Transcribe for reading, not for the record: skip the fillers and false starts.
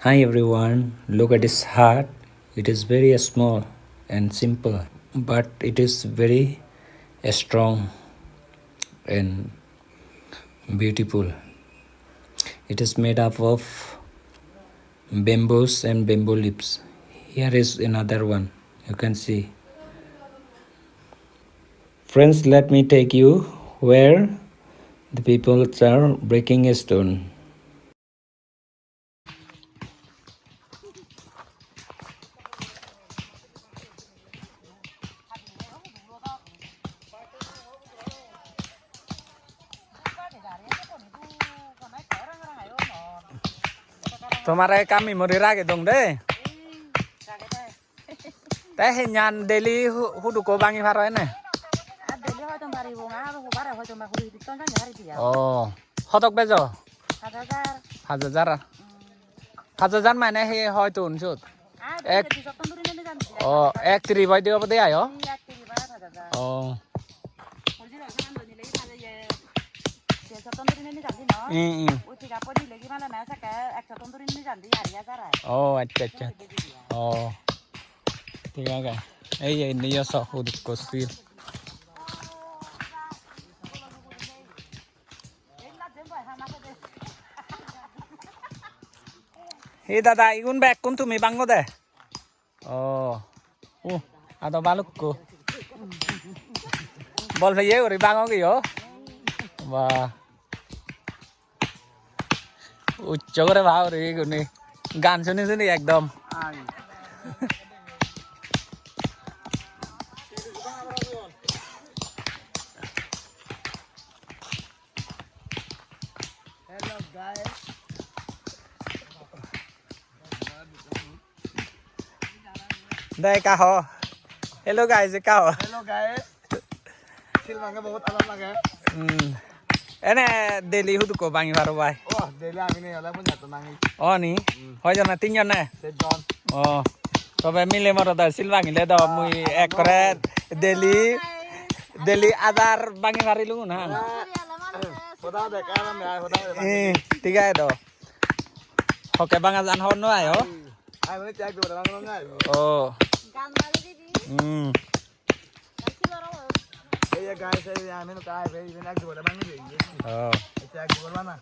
Hi everyone, look at this heart. It is very small and simple, but it is very strong and beautiful. It is made up of bamboos and bamboo leaves. Here is another one, you can see. Friends, let me take you where the people are breaking a stone. Tomare kami mau dirage dong deh. Teh nyan daily hudu ko bangi faro ene. Oh, hotok bejo. 1000 1000 মানে হে হয়তো উনসুত এক ও এক ত্রি by দিও দে আয়ো ও ও আচ্ছা আচ্ছা ও ঠিক আছে এই এই নিয়ে সহ করছি Hey dada, igun back kun tumi bango deh. Oh, ada balukku. Bol saya uri bango kyo. Wah, ucok re bhau uri guni. Gan suni suni ekdom. Hello guys. Đây cá ho. Hello guys, cá ho. Hello guys. Silvanga बहुत आराम लगा है. Ene daily hudu ko bangi baru bay. Oh, daily আমি নে হলা বুঝা তো নাঙি. Oh ni. হয় জানা তিনজন না. তিনজন. Oh. তবে মিলে মর দা সিলভাঙ্গি লে দাও মুই এক করে daily আদার bangi বারিলু না. Hoda দেখা না hoda. ঠিক আছে দাও. Oke bang azan hon no ayo. Ai mới chạy đùa bang ngay. Oh. Hey guys, hey I'm in the car. Hey, even actually bang ni. Oh. Chạy đùa bang na.